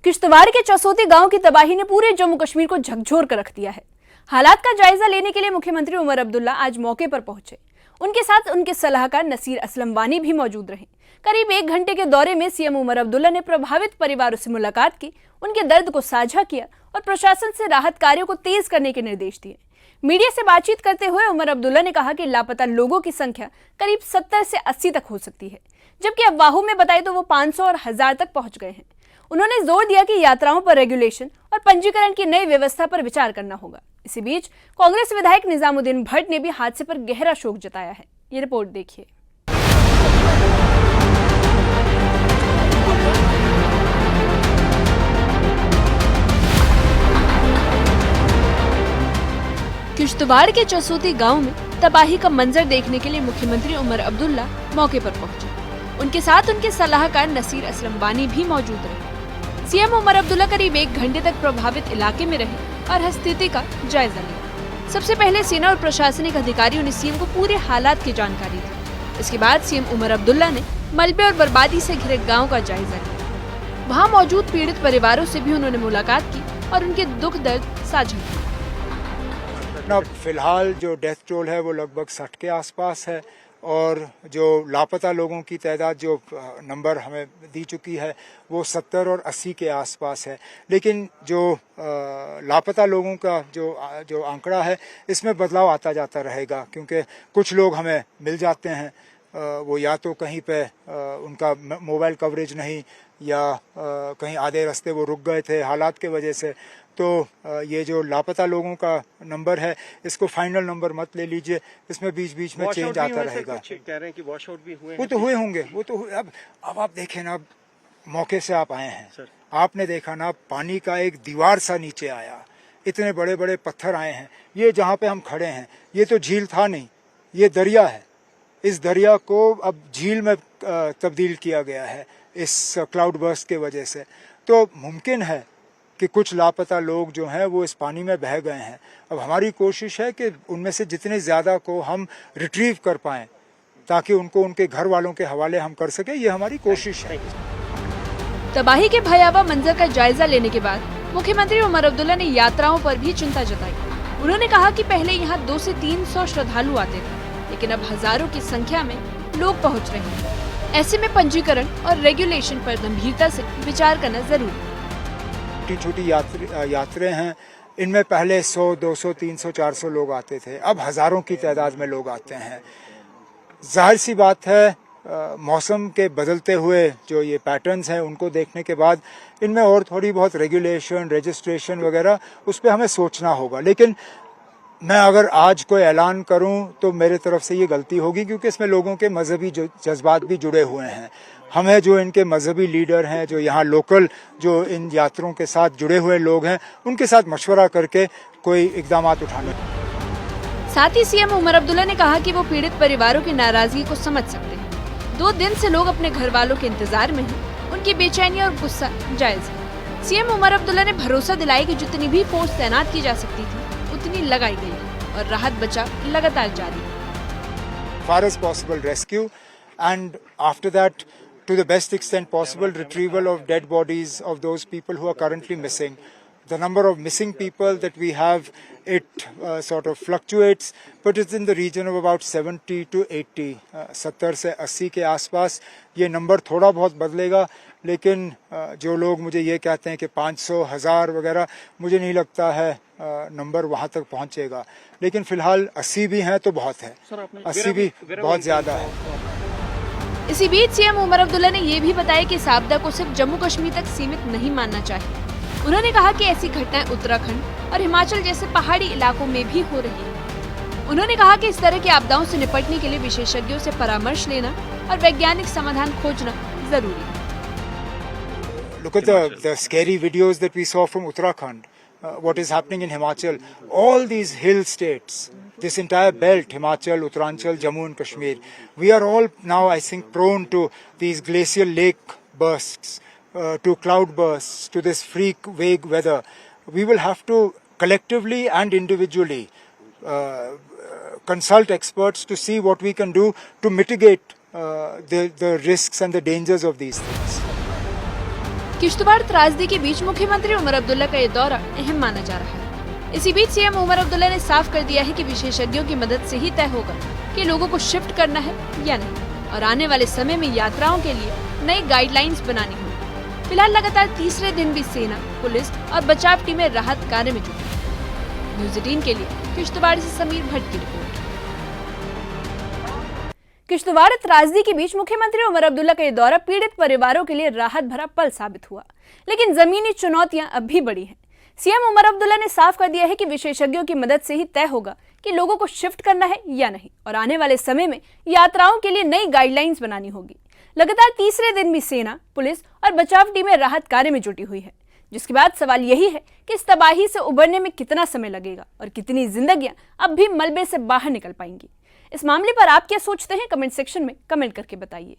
किश्तवाड़ के चसोती गांव की तबाही ने पूरे जम्मू कश्मीर को झकझोर कर रख दिया है। हालात का जायजा लेने के लिए मुख्यमंत्री उमर अब्दुल्ला आज मौके पर पहुंचे। उनके साथ उनके सलाहकार नसीर असलम वानी भी मौजूद रहे। करीब 1 घंटे के दौरे में सीएम उमर अब्दुल्ला ने प्रभावित परिवारों से मुलाकात की, उनके दर्द को साझा किया और प्रशासन से राहत कार्यों को तेज करने के निर्देश दिए। मीडिया से बातचीत करते हुए उमर अब्दुल्ला ने कहा कि लापता लोगों की संख्या करीब 70 से 80 तक हो सकती है, जबकि अफवाहों में बताए तो वो 500 और 1000 तक पहुंच गए हैं। उन्होंने जोर दिया कि यात्राओं पर रेगुलेशन और पंजीकरण की नई व्यवस्था पर विचार करना होगा। इसी बीच कांग्रेस विधायक निजामुद्दीन भट्ट ने भी हादसे पर गहरा शोक जताया है। ये रिपोर्ट देखिए। किश्तवाड़ के चसोती गांव में तबाही का मंजर देखने के लिए मुख्यमंत्री उमर अब्दुल्ला मौके पर पहुंचे। उनके साथ उनके सलाहकार नसीर असलम वानी भी मौजूद रहे। सीएम उमर अब्दुल्ला करीब 1 घंटे तक प्रभावित इलाके में रहे और हर स्थिति का जायजा लिया। सबसे पहले सेना और प्रशासनिक अधिकारियों ने सीएम को पूरे हालात की जानकारी दी। इसके बाद सीएम उमर अब्दुल्ला ने मलबे और बर्बादी से घिरे गांव का जायजा लिया। वहां मौजूद पीड़ित परिवारों से भी उन्होंने मुलाकात की और उनके दुख दर्द साझा किए। फिलहाल जो डेथ टोल है वो लगभग 60 के आसपास है और जो लापता लोगों की तादाद जो नंबर हमें दी चुकी है वो 70 और 80 के आसपास है। लेकिन जो लापता लोगों का जो आंकड़ा है इसमें बदलाव आता जाता रहेगा, क्योंकि कुछ लोग हमें मिल जाते हैं, वो या तो कहीं पे उनका मोबाइल कवरेज नहीं या कहीं आधे रास्ते वो रुक गए थे हालात के वजह से। तो ये जो लापता लोगों का नंबर है इसको फाइनल नंबर मत ले लीजिए, इसमें बीच बीच में चेंज आता रहेगा। कह रहे हैं कि वॉश आउट भी हुए, वो तो हुए होंगे, वो तो अब आप देखें ना, अब मौके से आप आए हैं सर, आपने देखा ना पानी का एक दीवार सा नीचे आया, इतने बड़े बड़े पत्थर आए हैं। ये जहाँ पे हम खड़े हैं ये तो झील था नहीं, ये दरिया है। इस दरिया को अब झील में तब्दील किया गया है इस क्लाउड बर्स्ट के वजह से। तो मुमकिन है कि कुछ लापता लोग जो हैं वो इस पानी में बह गए हैं। अब हमारी कोशिश है कि उनमें से जितने ज़्यादा को हम रिट्रीव कर पाएं ताकि उनको उनके घर वालों के हवाले हम कर सकें, ये हमारी कोशिश है। तबाही के भयावह मंजर का जायजा लेने के बाद मुख्यमंत्री उमर अब्दुल्ला ने यात्राओं पर भी चिंता जताई। उन्होंने कहा कि पहले यहाँ 200 से 300 श्रद्धालु आते थे, लेकिन अब हजारों की संख्या में लोग पहुँच रहे हैं। ऐसे में पंजीकरण और रेगुलेशन पर गंभीरता से विचार करना जरूरी है। छोटी यात्रें हैं, इनमें पहले 100, 200, 300, 400 लोग आते थे, अब हजारों की तादाद में लोग आते हैं। जाहिर सी बात है मौसम के बदलते हुए जो ये पैटर्न्स हैं उनको देखने के बाद इनमें और थोड़ी बहुत रेगुलेशन, रजिस्ट्रेशन वगैरह उस पर हमें सोचना होगा। लेकिन मैं अगर आज कोई ऐलान करूं तो मेरे तरफ से ये गलती होगी, क्योंकि इसमें लोगों के मजहबी जज्बात भी जुड़े हुए हैं। हमें जो इनके मजहबी लीडर हैं, जो यहाँ लोकल जो इन यात्रियों के साथ जुड़े हुए लोग हैं, उनके साथ मशवरा करके कोई इकदाम उठाने। साथ ही सीएम उमर अब्दुल्ला ने कहा कि वो पीड़ित परिवारों की नाराजगी को समझ सकते हैं। 2 दिन से लोग अपने घर वालों के इंतजार में हैं, उनकी बेचैनी और गुस्सा जायज है। सीएम उमर अब्दुल्ला ने भरोसा दिलाया कि जितनी भी फोर्स तैनात की जा सकती थी उतनी लगाई गई है और राहत बचाव लगातार जारी है। Far as possible rescue and after that to the best extent possible retrieval of dead bodies of those people who are currently missing. The number of missing people that we have, it sort of fluctuates, but it's in the region of about 70 to 80, 70 से 80 के आसपास ये number थोड़ा बहुत बदलेगा। लेकिन जो लोग मुझे ये कहते हैं कि 500, 1000 वगैरह, मुझे नहीं लगता है नंबर वहाँ तक पहुँचेगा। लेकिन फिलहाल 80 भी हैं तो बहुत है, 80 भी बहुत ज़्यादा है। इसी बीच सीएम उमर अब्दुल्ला ने ये भी बताया कि इस आपदा को सिर्फ जम्मू कश्मीर तक सीमित नहीं मानना चाहिए। उन्होंने कहा कि ऐसी घटनाएं उत्तराखंड और हिमाचल जैसे पहाड़ी इलाकों में भी हो रही है। उन्होंने कहा कि इस तरह की आपदाओं से निपटने के लिए विशेषज्ञों से परामर्श लेना और वैज्ञानिक समाधान खोजना जरूरी है। Look at the scary videos that we saw from Uttarakhand. What is happening in Himachal? All these hill states, this entire belt, Himachal, Uttaranchal, Jammu and Kashmir, we are all now, I think, prone to these glacial lake bursts, to cloud bursts, to this freak vague weather. We will have to collectively and individually consult experts to see what we can do to mitigate the risks and the dangers of these things. Kishtwar त्रासदी के बीच मुख्यमंत्री उमर अब्दुल्ला का ये दौरा अहम माना जा रहा है। इसी बीच सीएम उमर अब्दुल्ला ने साफ कर दिया है कि विशेषज्ञों की मदद से ही तय होगा कि लोगों को शिफ्ट करना है या नहीं, और आने वाले समय में यात्राओं के लिए नई गाइडलाइंस बनानी होगी। फिलहाल लगातार तीसरे दिन भी सेना, पुलिस और बचाव टीमें राहत कार्य में जुटी हैं। न्यूज़ 18 के लिए किश्तवाड़ से समीर भट्ट की रिपोर्ट। किश्तवाड़ त्रासदी के बीच मुख्यमंत्री उमर अब्दुल्ला का ये दौरा पीड़ित परिवारों के लिए राहत भरा पल साबित हुआ, लेकिन जमीनी चुनौतियां अब भी बड़ी हैं। सीएम उमर अब्दुल्ला ने साफ कर दिया है कि विशेषज्ञों की मदद से ही तय होगा कि लोगों को शिफ्ट करना है या नहीं, और आने वाले समय में यात्राओं के लिए नई गाइडलाइंस बनानी होगी। लगातार तीसरे दिन भी सेना, पुलिस और बचाव टीमें राहत कार्य में जुटी हुई है, जिसके बाद सवाल यही है कि इस तबाही से उबरने में कितना समय लगेगा और कितनी जिंदगियां अब भी मलबे से बाहर निकल पाएंगी। इस मामले पर आप क्या सोचते हैं, कमेंट सेक्शन में कमेंट करके बताइए।